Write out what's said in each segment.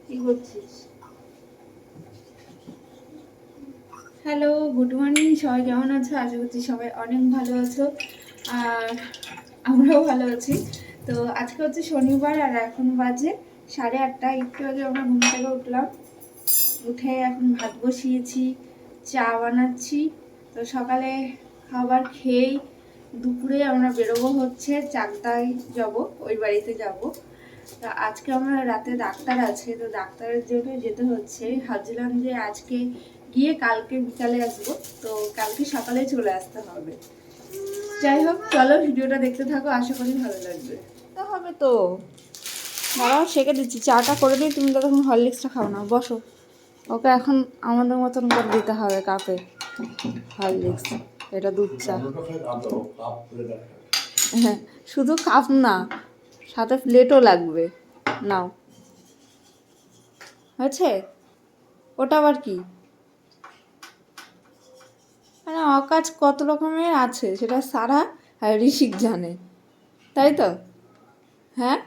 কি করছিস? Hello, good morning. সবাই কেমন আছো? আশা করছি সবাই অনেক ভালো আছো, আর আমরাও ভালো আছি। তো আজকে হচ্ছে শনিবার, আর এখন বাজে 8:30। একটু আগে আমরা ঘুম থেকে উঠলাম, উঠে এখন ভাত বসিয়েছি, চা বানাচ্ছি। তো সকালে খাবার খেয়েই দুপুরে আমরা বেরোবো হচ্ছে চাকদায় যাব, ওই বাড়িতে যাব। তা আজকে আমার রাতে ডাক্তার আছে, তো ডাক্তারের জন্য যেতে হচ্ছে। ভাবছিলাম যে আজকে গিয়ে কালকে বিকালে আসবো, তো কালকে সকালে চলে আসতে হবে। যাই হোক, চলো ভিডিওটা দেখতে থাকো, আশা করি ভালো লাগবে। তো হবে তো, দাঁড়াও শেখে দিচ্ছি। চাটা করে দিই, তুমি তো তখন হরলিক্সটা খাও না, বসো। ওকে এখন আমাদের মতন করে দিতে হবে কাপে হরলিক্স। এটা দুধ চা। হ্যাঁ, শুধু কাপ না, সাথে প্লেটও লাগবে। নাও, হয়েছে? ওটা আবার কি? মানে অকাজ কত রকমের আছে সেটা সারা আর ঋষিক জানে, তাই তো? হ্যাঁ,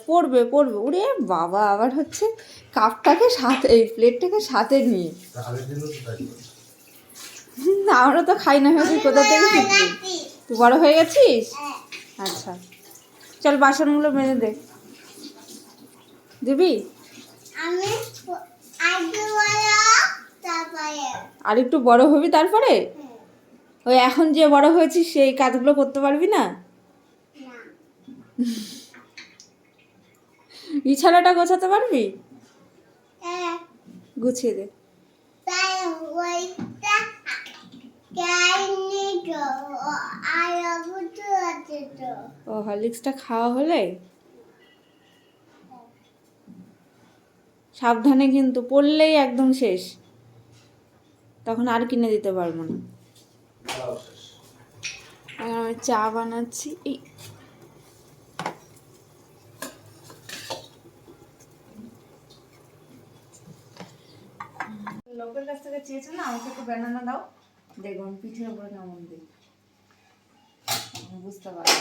পড়বে পড়বে। ওরে বাবা, আবার হচ্ছে কাপটাকে সাথে, এই প্লেটটাকে সাথে নিয়ে। না, আমরা তো খাই না, হয়েছে কোথা থেকে শিখবি? তুই বড় হয়ে গেছিস? আচ্ছা, চল বাসনগুলো মেজে দে। দিবি? আর একটু বড় হবি তারপরে? ওই এখন যে বড় হয়েছিস সেই কাজগুলো করতে পারবি না? বিছানাটা গোছাতে পারবি? গুছিয়ে দে। ও, হরলিক্সটা খাওয়া হলে সাবধানে, কিন্তু পড়লেই একদম শেষ, তখন আর কিনে দিতে পারবো না। আমি চা বানাচ্ছি। এই লোকের কাছ থেকে চেয়েছে না, আমাকে একটু ব্যানানা দাও, দেখুন পিঠের উপরে কেমন দিই, বুঝতে পারবো।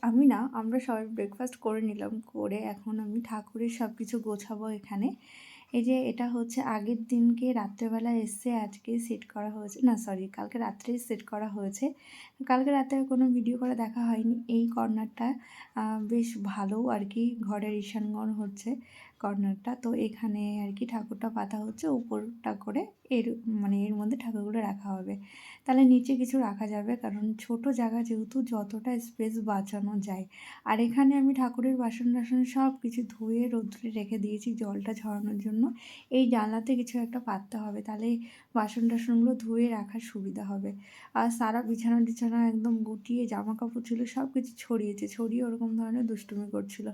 আমি না, আমরা সবাই ব্রেকফাস্ট করে নিলাম, করে এখন আমি ঠাকুরের সব কিছু গোছাবো এখানে। এই যে এটা হচ্ছে আগের দিনকে রাত্রেবেলা এসে আজকে সেট করা হয়েছে, না সরি, কালকে রাত্রেই সেট করা হয়েছে। কালকে রাতে কোনো ভিডিও করে দেখা হয়নি। এই কর্নারটা বেশ ভালো আর কি, ঘরের ঈশানগণ হচ্ছে কর্নারটা। তো এখানে আর কি ঠাকুরটা পাতা হচ্ছে, উপরটা করে এর মানে এর মধ্যে ঠাকুরগুলো রাখা হবে। তাহলে নিচে কিছু রাখা যাবে, কারণ ছোট জায়গা যেহেতু, যতটা স্পেস বাঁচানো যায়। আর এখানে আমি ঠাকুরের বাসন টাসন সব কিছু ধুয়ে রোদ্রে রেখে দিয়েছি জলটা ঝরানোর জন্য। এই জানলাতে কিছু একটা পাততে হবে, তাহলে বাসন টাসনগুলো ধুয়ে রাখার সুবিধা হবে। আর সারা বিছানা টিছানা একদম গুটিয়ে, জামা কাপড় ছিল সব কিছু ছড়িয়েছে, ছড়িয়ে ওরকম ধরনের দুষ্টুমি করছিল।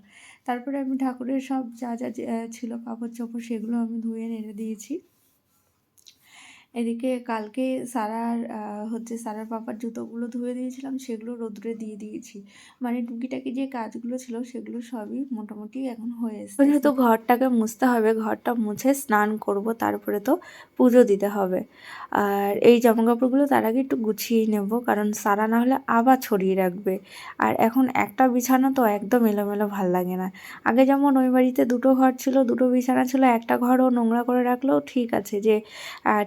তারপরে আমি ঠাকুরের সব যা যা ছিল কাপড় চোপড়, সেগুলো আমি ধুয়ে নেড়ে দিয়েছি। এদিকে কালকে সারার পাপার জুতোগুলো ধুয়ে দিয়েছিলাম, সেগুলো রোদ্রে দিয়ে দিয়েছি। মানে টুকিটাকি যে কাজগুলো ছিল সেগুলো সবই মোটামুটি এখন হয়ে এসেছে। যেহেতু ঘরটাকে মুছতে হবে, ঘরটা মুছে স্নান করব, তারপরে তো পুজো দিতে হবে। আর এই জামাকাপড়গুলো তার আগে একটু গুছিয়ে নেব, কারণ সারা না হলে আবার ছড়িয়ে রাখবে। আর এখন একটা বিছানা তো একদম এলোমেলো ভাল লাগে না। আগে যেমন ওই বাড়িতে দুটো ঘর ছিল, দুটো বিছানা ছিল, একটা ঘরও নোংরা করে রাখলেও ঠিক আছে, যে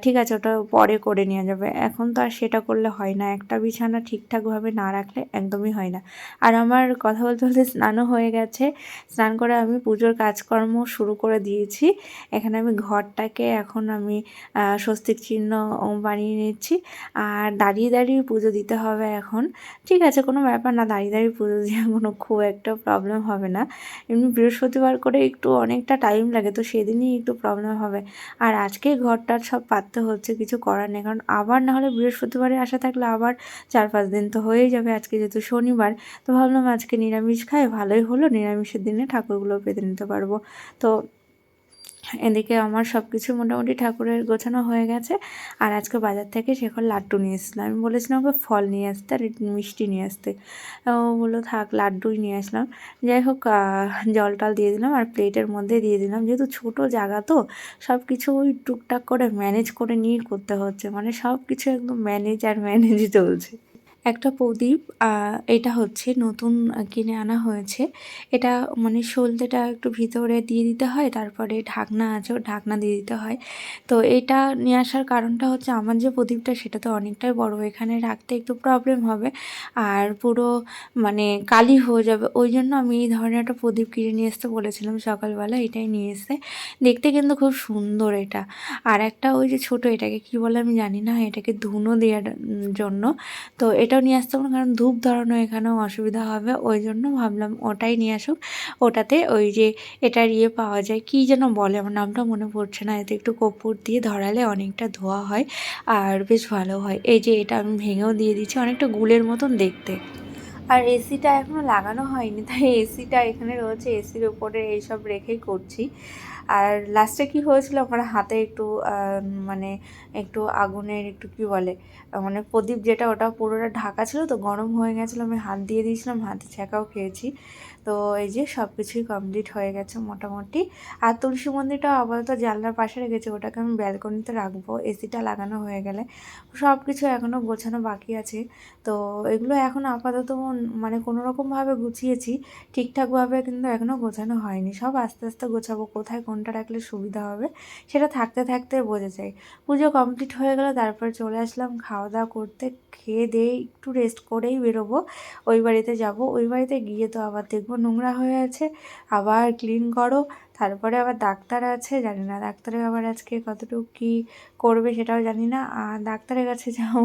ঠিক আছে ওটা পরে করে নেওয়া যাবে। এখন তো আর সেটা করলে হয় না, একটা বিছানা ঠিকঠাকভাবে না রাখলে একদমই হয় না। আর আমার কথা বলতে বলতে স্নানও হয়ে গেছে। স্নান করে আমি পুজোর কাজকর্ম শুরু করে দিয়েছি। এখানে আমি ঘরটাকে এখন আমি স্বস্তিক চিহ্ন বানিয়ে নিচ্ছি। আর দাঁড়িয়ে দাঁড়িয়ে পুজো দিতে হবে এখন। ঠিক আছে, কোনো ব্যাপার না, দাঁড়িয়ে দাঁড়িয়ে পুজো দিয়ে কোনো খুব একটা প্রবলেম হবে না। এমনি বৃহস্পতিবার করে একটু অনেকটা টাইম লাগে, তো সেদিনই একটু প্রবলেম হবে। আর আজকে ঘরটার সব পাততে হচ্ছে, কিছু করার নেই, কারণ আবার না হলে বৃহস্পতিবারে আসা থাকলে আবার 4-5 দিন তো হয়েই যাবে। আজকে যেহেতু শনিবার, তো ভাবলাম আজকে নিরামিষ খাই, ভালোই হলো, নিরামিষের দিনে ঠাকুরগুলো পেতে নিতে পারবো। তো এদিকে আমার সব কিছু মোটামুটি ঠাকুরের গোছানো হয়ে গেছে। আর আজকে বাজার থেকে শেখর লাড্ডু নিয়ে এসেছিলাম। আমি বলেছিলাম ওকে ফল নিয়ে আসতে আর মিষ্টি নিয়ে আসতে, ও বললো থাক লাড্ডুই নিয়ে আসলাম। যাই হোক জল টল দিয়ে দিলাম আর প্লেটের মধ্যে দিয়ে দিলাম, যেহেতু ছোটো জায়গা তো সব কিছু ওই টুকটাক করে ম্যানেজ করে নিয়ে করতে হচ্ছে, মানে সব কিছু একদম ম্যানেজই চলছে। একটা প্রদীপ, এটা হচ্ছে নতুন কিনে আনা হয়েছে। এটা মানে সলতেটা একটু ভিতরে দিয়ে দিতে হয়, তারপরে ঢাকনা আছে, ও ঢাকনা দিয়ে দিতে হয়। তো এটা নিয়ে আসার কারণটা হচ্ছে আমার যে প্রদীপটা সেটা তো অনেকটাই বড়, এখানে রাখতে একটু প্রবলেম হবে আর পুরো মানে কালি হয়ে যাবে। ওই জন্য আমি এই ধরনের একটা প্রদীপ কিনে নিয়ে আসতে বলেছিলাম সকালবেলা, এটাই নিয়ে এসে। দেখতে কিন্তু খুব সুন্দর এটা। আর একটা ওই যে ছোট, এটাকে কি বলে আমি জানি না, এটাকে ধুনো দেওয়ার জন্য। তো এটাও নিয়ে আসতে পারবো, কারণ ধূপ ধরানো এখানেও অসুবিধা হবে, ওই জন্য ভাবলাম ওটাই নিয়ে আসুক। ওটাতে ওই যে এটার পাওয়া যায়, কি যেন বলে আমার নামটা মনে পড়ছে না, এতে একটু কর্পূর দিয়ে ধরালে অনেকটা ধোয়া হয় আর বেশ ভালো হয়। এই যে এটা আমি ভেঙেও দিয়ে দিচ্ছি, অনেকটা গুলের মতন দেখতে। আর এসিটা এখনও লাগানো হয়নি, তাই এসিটা এখানে রয়েছে, এসির উপরে এইসব রেখেই করছি। আর লাস্টে কি হয়েছিল, আমার হাতে একটু মানে একটু আগুনের একটু কি বলে মানে প্রদীপ যেটা, ওটা পুরোটা ঢাকা ছিল তো গরম হয়ে গেছিলো, আমি হাত দিয়ে দিয়েছিলাম, হাতে ছ্যাঁকাও খেয়েছি। তো এই যে সব কিছুই কমপ্লিট হয়ে গেছে মোটামুটি। আর তুলসী মন্দিরটাও আপাতত জানলার পাশে রেখেছি, ওটাকে আমি ব্যালকনিতে রাখবো এসিটা লাগানো হয়ে গেলে। সব কিছু এখনও গোছানো বাকি আছে। তো এগুলো এখন আপাতত মানে কোনোরকমভাবে গুছিয়েছি, ঠিকঠাকভাবে কিন্তু এখনও গোছানো হয়নি। সব আস্তে আস্তে গোছাবো, কোথায় কোনটা রাখলে সুবিধা হবে সেটা থাকতে থাকতে বোঝা যায়। পুজো কমপ্লিট হয়ে গেলো, তারপরে চলে আসলাম খাওয়া দাওয়া করতে। খেয়ে দিয়ে একটু রেস্ট করেই বেরোবো, ওই বাড়িতে যাব। ওই বাড়িতে গিয়ে তো আবার দেখবো নোংরা হয়ে আছে, আবার ক্লিন করো, তারপরে আবার ডাক্তার আছে, জানি না ডাক্তারে আবার আজকে কতটুকু কী করবে সেটাও জানি না। আর ডাক্তারের কাছে যাও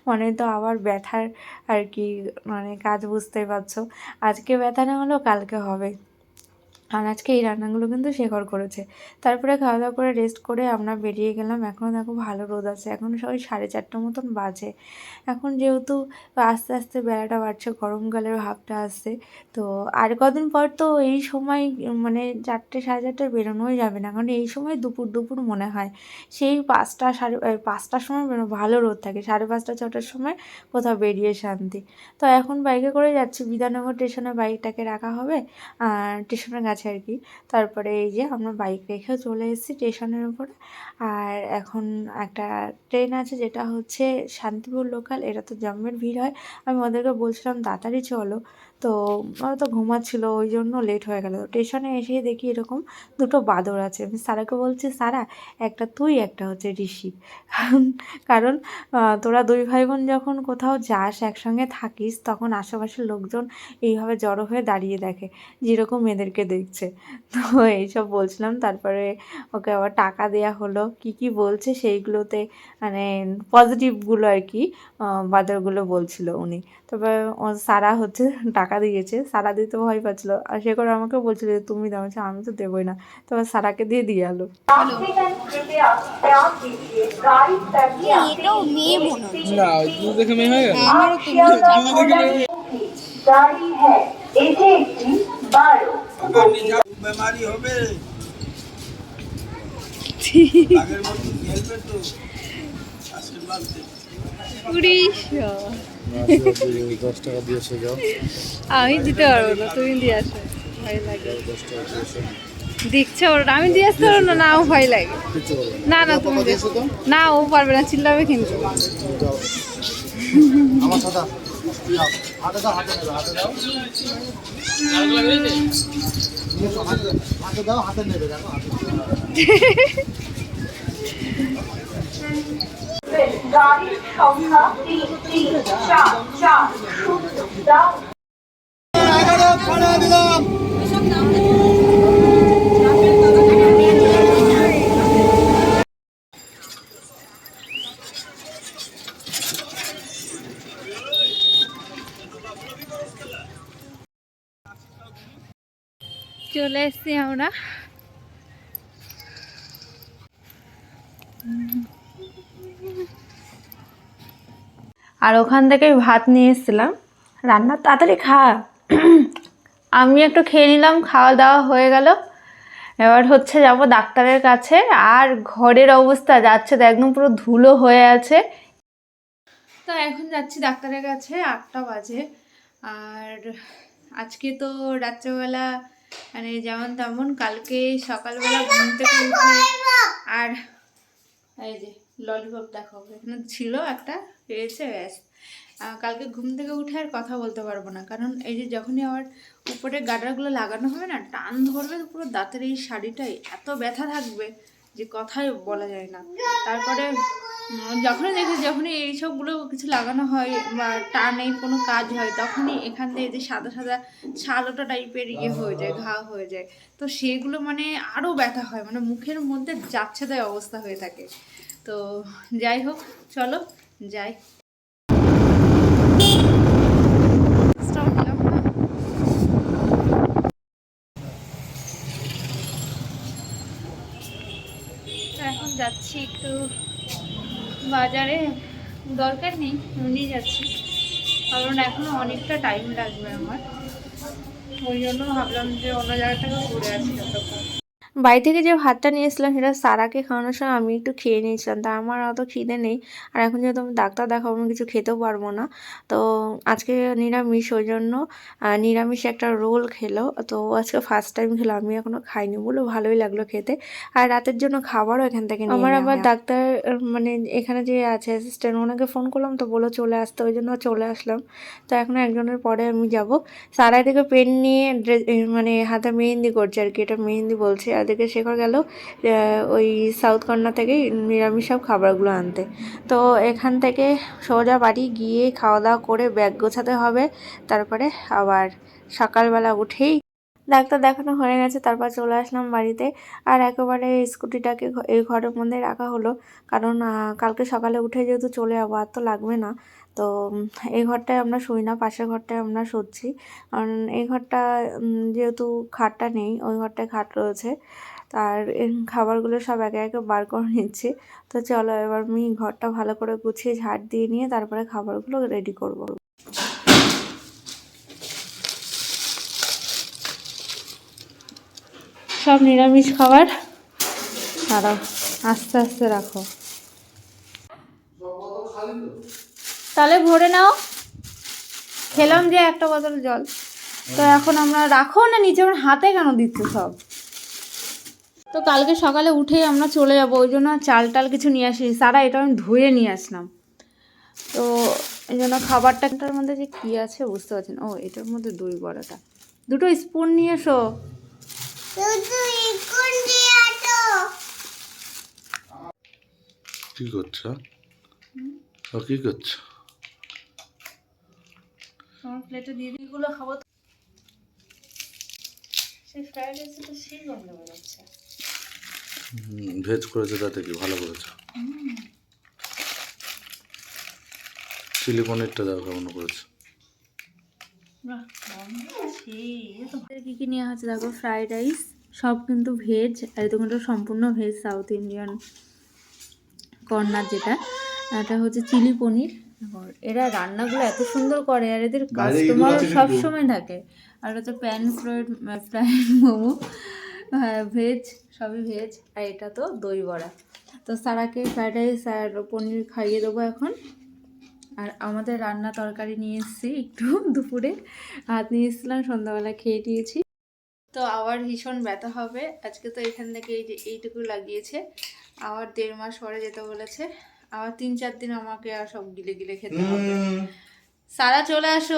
মানে তো আবার ব্যথার আর কি মানে কাজ, বুঝতেই পারছো। আজকে ব্যথা না হলেও কালকে হবে। আর আজকে এই রান্নাগুলো কিন্তু শেখর করেছে। তারপরে খাওয়া দাওয়া করে রেস্ট করে আমরা বেরিয়ে গেলাম। এখনও দেখো ভালো রোদ আছে, এখন ওই 4:30 মতন বাজে। এখন যেহেতু আস্তে আস্তে বেলাটা বাড়ছে, গরমকালের ভাবটা আসছে, তো আর কদিন পর তো এই সময় মানে 4টে 4:30টায় বেরোনোই যাবে না, কারণ এই সময় দুপুর দুপুর মনে হয়। সেই 5টার সময় ভালো রোদ থাকে, 5:30 6টার সময় কোথাও বেরিয়ে শান্তি। তো এখন বাইকে করে যাচ্ছি, বিধাননগর স্টেশনে বাইকটাকে রাখা হবে, স্টেশনের কাছে আর কি। তারপরে এই যে আমরা বাইক রেখেও চলে এসেছি স্টেশনের উপরে। আর এখন একটা ট্রেন আছে যেটা হচ্ছে শান্তিপুর লোকাল, এটা তো জম্মের ভিড় হয়। আমি ওদেরকে বলছিলাম তাড়াতাড়ি চলো, তো ওরা তো ঘুমাচ্ছিল, ওই জন্য লেট হয়ে গেল। স্টেশনে এসেই দেখি এরকম দুটো বাঁদর আছে। আমি সারাকে বলছি, সারা একটা তুই একটা হচ্ছে ঋষি, কারণ তোরা দুই ভাই বোন যখন কোথাও যাস একসঙ্গে থাকিস, তখন আশেপাশের লোকজন এইভাবে জড়ো হয়ে দাঁড়িয়ে দেখে, যেরকম মেয়েদেরকে দেখছে। তো এইসব বলছিলাম, তারপরে ওকে আবার টাকা দেয়া হলো। কি কি বলছে সেইগুলোতে মানে পজিটিভগুলো আর কি বাদরগুলো বলছিল উনি। তবে সারা হচ্ছে টাকা দিয়েছে, সারা দিতে ভয় পাচ্ছিলো, আর সে করে আমাকে বলছিল যে তুমি দাও, আমি তো দেবোই না। তবে সারাকে দিয়ে আলো। এটাও মেয়ে মনে হচ্ছে না, দুধ দেখে মেয়ে হয়ে গেল। আমারও তো গাড়ি হ্যাঁ, এটি একটি 12 বেমারি হবে, আগের মতো খেলবে তো আশীর্বাদ দে। 10 টাকা দিয়েছে, যাও। আমি দিতে পারবো না, তুমি দিয়ে আসো, ভয় লাগে। 10 টাকা দিয়েছে, দেখছে ওরা, আমি দিয়ে আসতে পারবো না, নাও ভয় লাগে। না না তুমি না, ও পারবে না, চিল্লাবে কিন্তু। আমার সাথে হাতে দাও, হাতে নেবে, হাতে দাও, হাতে দাও, হাতে নেবে, দেখো হাতে। গাড়ির সংখ্যা 334 দাও। চলে এসছি আমরা। আর ওখান থেকে ভাত নিয়ে এসেছিলাম, রান্না তাড়াতাড়ি খা। আমি একটু খেয়ে নিলাম, খাওয়া দাওয়া হয়ে গেল। এবার হচ্ছে যাব ডাক্তারের কাছে। আর ঘরের অবস্থা যাচ্ছে তো একদম পুরো ধুলো হয়ে আছে। তো এখন যাচ্ছি ডাক্তারের কাছে, 8টা বাজে। আর আজকে তো রাত্রেবেলা মানে যেমন তেমন, কালকে সকালবেলা ঘুম থেকে উঠে আর এই যে ললিপপ দেখো এখানে ছিল একটা, পেয়েছে ব্যাস। কালকে ঘুম থেকে উঠে আর কথা বলতে পারবো না, কারণ এই যে যখনই আমার উপরে গাডারগুলো লাগানো হবে না, টান ধরবে তো পুরো দাঁতের এই শাড়িটাই এত ব্যথা থাকবে যে কথাই বলা যায় না। তারপরে যখনই দেখি যখনই এইসবগুলো কিছু লাগানো হয় বা টানে কোনো কাজ হয়, তখনই এখান থেকে যে সাদা সাদা ছালোটা টাইপের ইয়ে হয়ে যায়, ঘা হয়ে যায়। তো সেগুলো মানে আরও ব্যথা হয়, মানে মুখের মধ্যে যাচ্ছে তাই অবস্থা হয়ে থাকে। তো যাই হোক, চলো যাই। এখন যাচ্ছি একটু বাজারে, দরকার নেই এমনি যাচ্ছি, কারণ এখনো অনেকটা টাইম লাগবে আমার, ওই জন্য ভাবলাম যে অন্য জায়গা থেকে ঘুরে আসি যতক্ষণ। বাড়ি থেকে যে ভাতটা নিয়েছিলাম সেটা সারাকে খাওয়ানোর সময় আমি একটু খেয়ে নিয়েছিলাম, তা আমার অত খিদে নেই। আর এখন যেহেতু আমি ডাক্তার দেখাবো, আমি কিছু খেতেও পারবো না। তো আজকে নিরামিষ, ওই জন্য নিরামিষ একটা রোল খেলো। তো আজকে ফার্স্ট টাইম খেলো, আমি এখনও খাইনি বলে ভালোই লাগলো খেতে। আর রাতের জন্য খাবারও এখান থেকে নিয়ে আমার আবার ডাক্তার মানে এখানে যে আছে অ্যাসিস্ট্যান্ট, ওনাকে ফোন করলাম তো বলো চলে আসতে, ওই জন্য চলে আসলাম। তো এখন একজনের পরে আমি যাব। সারা থেকে পেন নিয়ে মানে হাতে মেহেন্দি করছে আর কি, এটা মেহেন্দি বলছে। আর দেখে শেখর গেল ওই সাউথ কর্নার থেকেই নিরামিষ সব খাবারগুলো আনতে। তো এখান থেকে সোজা বাড়ি গিয়ে খাওয়া দাওয়া করে ব্যাগ গোছাতে হবে, তারপরে আবার সকালবেলা উঠেই ডাক্তার দেখানো হয়ে গেছে, তারপর চলে আসলাম বাড়িতে। আর একেবারে স্কুটিটাকে এই ঘরের মধ্যে রাখা হলো, কারণ কালকে সকালে উঠে যেহেতু চলে যাবো, আর তো লাগবে না। তো এই ঘরটায় আমরা শুই না, পাশের ঘরটায় আমরা শুচ্ছি, কারণ এই ঘরটা যেহেতু খাটটা নেই, ওই ঘরটায় খাট রয়েছে। আর খাবারগুলো সব একে একে বার করে নিচ্ছি। তো চলো এবার আমি ঘরটা ভালো করে গুছিয়ে ঝাড় দিয়ে নিয়ে তারপরে খাবারগুলো রেডি করব। সব নিরামিষ খাবার, দাঁড়াও আস্তে আস্তে রাখো, তাহলে ভরে নাও। খেলাম যে একটা বোতল জল। তো এখন আমরা রাখো না নিচে, আমার হাতে কেন দিচ্ছ সব। তো কালকে সকালে উঠেই আমরা চলে যাবো, ওই জন্য চাল টাল কিছু নিয়ে আসি, সারা এটা আমি ধুয়ে নিয়ে আসলাম। তো এই জন্য খাবারটার মধ্যে যে কী আছে বুঝতে পারছেন। ও এটার মধ্যে দই বড়াটা, দুটো স্পুন নিয়ে এসো। কি করছো? কি করছো? আমার প্লেটে দিয়ে দিগুলো খাবো। সেই ফ্রাইড রাইসে তো সেই গন্ধ বেরোচ্ছে। ভেজ করেছো তাতে কি ভালো করেছো। চিলি পনিরটা দাও কেমন করেছো। কী কী নেওয়া হচ্ছে দেখো, ফ্রাইড রাইস সব কিন্তু ভেজ, আর এই দোকানটা সম্পূর্ণ ভেজ, সাউথ ইন্ডিয়ান কর্নার যেটা, এটা হচ্ছে চিলি পনির। এরা রান্নাগুলো এত সুন্দর করে, আর এদের কাস্টমার সবসময় থাকে। আর হচ্ছে প্যান ফ্রাইড মোমো, ভেজ, সবই ভেজ। আর এটা তো দই বড়া। তো সারাকে ফ্রাইড রাইস আর পনির খাইয়ে দেবো এখন। আর আমাদের রান্না তরকারি নিয়ে এসেছি একটু দুপুরে, হাত নিয়ে এসেছিলাম, সন্ধ্যাবেলা খেয়ে নিয়েছি। তো আবার ভীষণ ব্যথা হবে আজকে। তো এখান থেকে এই যে এইটুকু লাগিয়েছে, আবার 1.5 মাস পরে যেতে বলেছে, আবার 3-4 দিন আমাকে আর সব গিলে গিলে খেতে হবে। সারা চলে আসো।